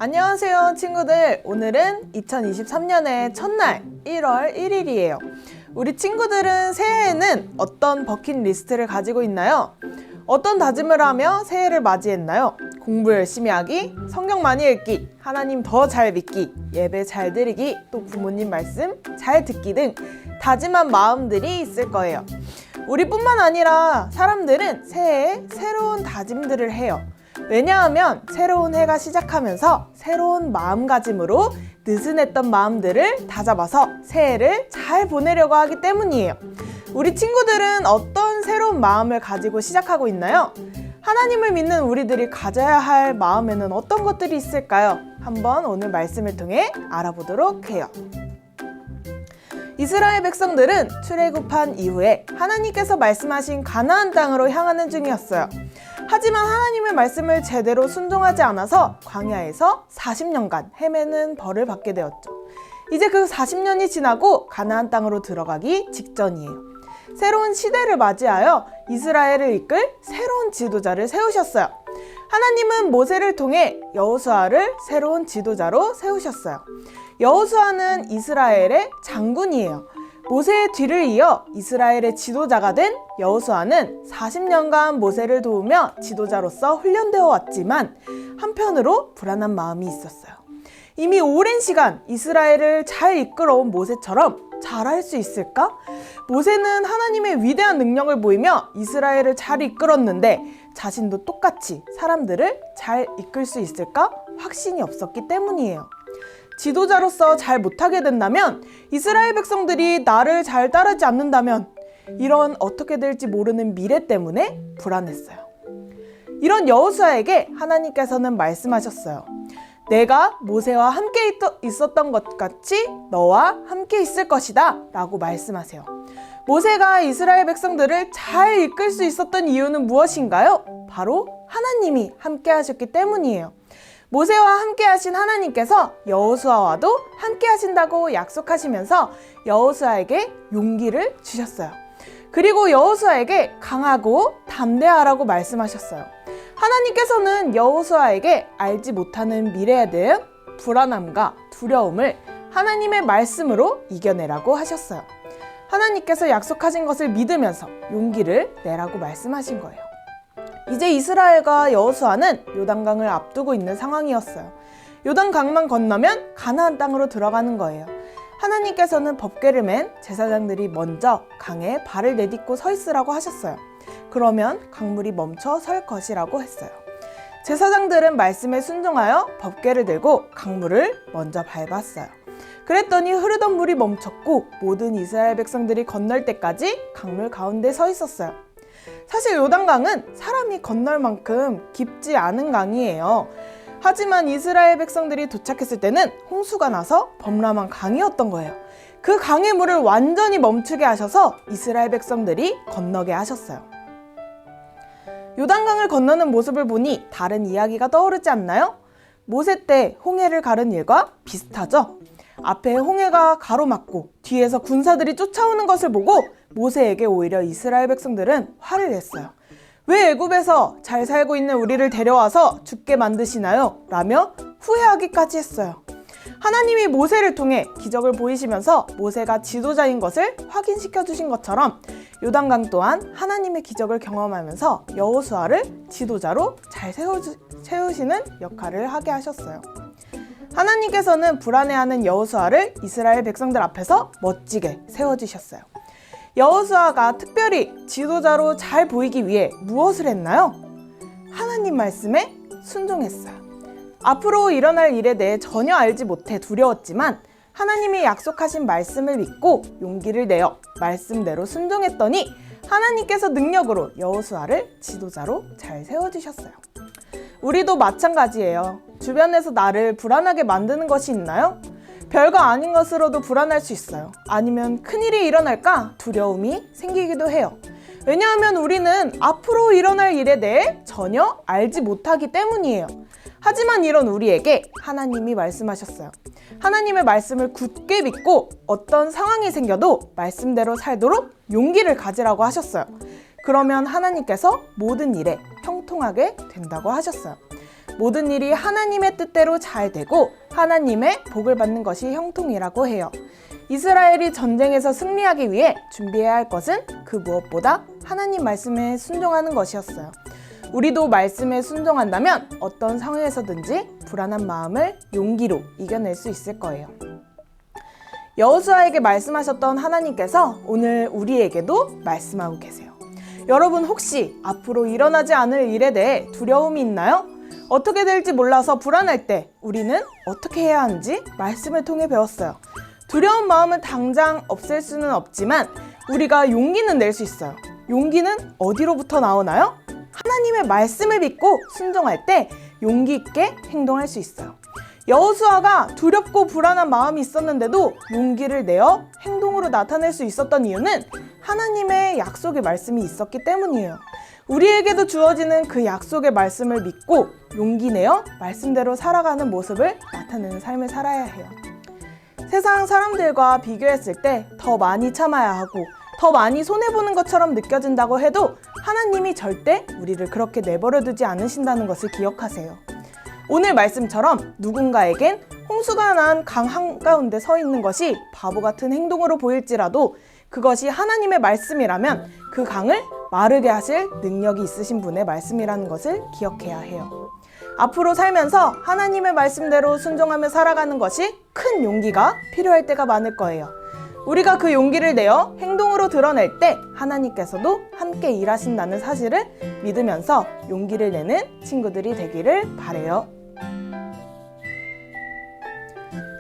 안녕하세요 친구들. 오늘은 2023년의 첫날 1월 1일이에요. 우리 친구들은 새해에는 어떤 버킷리스트를 가지고 있나요? 어떤 다짐을 하며 새해를 맞이했나요? 공부 열심히 하기, 성경 많이 읽기, 하나님 더 잘 믿기, 예배 잘 드리기, 또 부모님 말씀 잘 듣기 등 다짐한 마음들이 있을 거예요. 우리뿐만 아니라 사람들은 새해에 새로운 다짐들을 해요. 왜냐하면 새로운 해가 시작하면서 새로운 마음가짐으로 느슨했던 마음들을 다잡아서 새해를 잘 보내려고 하기 때문이에요. 우리 친구들은 어떤 새로운 마음을 가지고 시작하고 있나요? 하나님을 믿는 우리들이 가져야 할 마음에는 어떤 것들이 있을까요? 한번 오늘 말씀을 통해 알아보도록 해요. 이스라엘 백성들은 출애굽한 이후에 하나님께서 말씀하신 가나안 땅으로 향하는 중이었어요. 하지만 하나님의 말씀을 제대로 순종하지 않아서 광야에서 40년간 헤매는 벌을 받게 되었죠. 이제 그 40년이 지나고 가나안 땅으로 들어가기 직전이에요. 새로운 시대를 맞이하여 이스라엘을 이끌 새로운 지도자를 세우셨어요. 하나님은 모세를 통해 여호수아를 새로운 지도자로 세우셨어요. 여호수아는 이스라엘의 장군이에요. 모세의 뒤를 이어 이스라엘의 지도자가 된 여호수아는 40년간 모세를 도우며 지도자로서 훈련되어 왔지만 한편으로 불안한 마음이 있었어요. 이미 오랜 시간 이스라엘을 잘 이끌어온 모세처럼 잘할 수 있을까? 모세는 하나님의 위대한 능력을 보이며 이스라엘을 잘 이끌었는데 자신도 똑같이 사람들을 잘 이끌 수 있을까? 확신이 없었기 때문이에요. 지도자로서 잘 못하게 된다면, 이스라엘 백성들이 나를 잘 따르지 않는다면, 이런 어떻게 될지 모르는 미래 때문에 불안했어요. 이런 여호수아에게 하나님께서는 말씀하셨어요. 내가 모세와 함께 있었던 것 같이 너와 함께 있을 것이다 라고 말씀하세요. 모세가 이스라엘 백성들을 잘 이끌 수 있었던 이유는 무엇인가요? 바로 하나님이 함께 하셨기 때문이에요. 모세와 함께 하신 하나님께서 여호수아와도 함께 하신다고 약속하시면서 여호수아에게 용기를 주셨어요. 그리고 여호수아에게 강하고 담대하라고 말씀하셨어요. 하나님께서는 여호수아에게 알지 못하는 미래에 대한 불안함과 두려움을 하나님의 말씀으로 이겨내라고 하셨어요. 하나님께서 약속하신 것을 믿으면서 용기를 내라고 말씀하신 거예요. 이제 이스라엘과 여호수아는 요단강을 앞두고 있는 상황이었어요. 요단강만 건너면 가나안 땅으로 들어가는 거예요. 하나님께서는 법궤를 맨 제사장들이 먼저 강에 발을 내딛고 서 있으라고 하셨어요. 그러면 강물이 멈춰 설 것이라고 했어요. 제사장들은 말씀에 순종하여 법궤를 들고 강물을 먼저 밟았어요. 그랬더니 흐르던 물이 멈췄고 모든 이스라엘 백성들이 건널 때까지 강물 가운데 서 있었어요. 사실 요단강은 사람이 건널 만큼 깊지 않은 강이에요. 하지만 이스라엘 백성들이 도착했을 때는 홍수가 나서 범람한 강이었던 거예요. 그 강의 물을 완전히 멈추게 하셔서 이스라엘 백성들이 건너게 하셨어요. 요단강을 건너는 모습을 보니 다른 이야기가 떠오르지 않나요? 모세 때 홍해를 가른 일과 비슷하죠? 앞에 홍해가 가로막고 뒤에서 군사들이 쫓아오는 것을 보고 모세에게 오히려 이스라엘 백성들은 화를 냈어요. 왜 애굽에서 잘 살고 있는 우리를 데려와서 죽게 만드시나요? 라며 후회하기까지 했어요. 하나님이 모세를 통해 기적을 보이시면서 모세가 지도자인 것을 확인시켜 주신 것처럼 요단강 또한 하나님의 기적을 경험하면서 여호수아를 지도자로 잘 세우시는 역할을 하게 하셨어요. 하나님께서는 불안해하는 여호수아를 이스라엘 백성들 앞에서 멋지게 세워주셨어요. 여호수아가 특별히 지도자로 잘 보이기 위해 무엇을 했나요? 하나님 말씀에 순종했어요. 앞으로 일어날 일에 대해 전혀 알지 못해 두려웠지만 하나님이 약속하신 말씀을 믿고 용기를 내어 말씀대로 순종했더니 하나님께서 능력으로 여호수아를 지도자로 잘 세워주셨어요. 우리도 마찬가지예요. 주변에서 나를 불안하게 만드는 것이 있나요? 별거 아닌 것으로도 불안할 수 있어요. 아니면 큰일이 일어날까 두려움이 생기기도 해요. 왜냐하면 우리는 앞으로 일어날 일에 대해 전혀 알지 못하기 때문이에요. 하지만 이런 우리에게 하나님이 말씀하셨어요. 하나님의 말씀을 굳게 믿고 어떤 상황이 생겨도 말씀대로 살도록 용기를 가지라고 하셨어요. 그러면 하나님께서 모든 일에 형통하게 된다고 하셨어요. 모든 일이 하나님의 뜻대로 잘 되고 하나님의 복을 받는 것이 형통이라고 해요. 이스라엘이 전쟁에서 승리하기 위해 준비해야 할 것은 그 무엇보다 하나님 말씀에 순종하는 것이었어요. 우리도 말씀에 순종한다면 어떤 상황에서든지 불안한 마음을 용기로 이겨낼 수 있을 거예요. 여호수아에게 말씀하셨던 하나님께서 오늘 우리에게도 말씀하고 계세요. 여러분 혹시 앞으로 일어나지 않을 일에 대해 두려움이 있나요? 어떻게 될지 몰라서 불안할 때 우리는 어떻게 해야 하는지 말씀을 통해 배웠어요. 두려운 마음은 당장 없앨 수는 없지만 우리가 용기는 낼 수 있어요. 용기는 어디로부터 나오나요? 하나님의 말씀을 믿고 순종할 때 용기 있게 행동할 수 있어요. 여호수아가 두렵고 불안한 마음이 있었는데도 용기를 내어 행동으로 나타낼 수 있었던 이유는 하나님의 약속의 말씀이 있었기 때문이에요. 우리에게도 주어지는 그 약속의 말씀을 믿고 용기 내어 말씀대로 살아가는 모습을 나타내는 삶을 살아야 해요. 세상 사람들과 비교했을 때 더 많이 참아야 하고 더 많이 손해보는 것처럼 느껴진다고 해도 하나님이 절대 우리를 그렇게 내버려 두지 않으신다는 것을 기억하세요. 오늘 말씀처럼 누군가에겐 홍수가 난 강 한가운데 서 있는 것이 바보 같은 행동으로 보일지라도 그것이 하나님의 말씀이라면 그 강을 마르게 하실 능력이 있으신 분의 말씀이라는 것을 기억해야 해요. 앞으로 살면서 하나님의 말씀대로 순종하며 살아가는 것이 큰 용기가 필요할 때가 많을 거예요. 우리가 그 용기를 내어 행동으로 드러낼 때 하나님께서도 함께 일하신다는 사실을 믿으면서 용기를 내는 친구들이 되기를 바라요.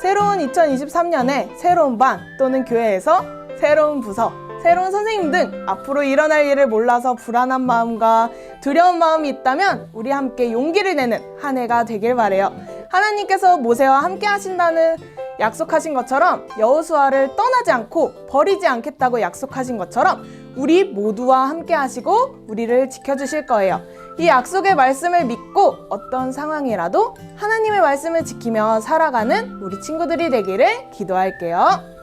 새로운 2023년에 새로운 반 또는 교회에서 새로운 부서, 새로운 선생님 등 앞으로 일어날 일을 몰라서 불안한 마음과 두려운 마음이 있다면 우리 함께 용기를 내는 한 해가 되길 바라요. 하나님께서 모세와 함께 하신다는 약속하신 것처럼 여호수아를 떠나지 않고 버리지 않겠다고 약속하신 것처럼 우리 모두와 함께 하시고 우리를 지켜주실 거예요. 이 약속의 말씀을 믿고 어떤 상황이라도 하나님의 말씀을 지키며 살아가는 우리 친구들이 되기를 기도할게요.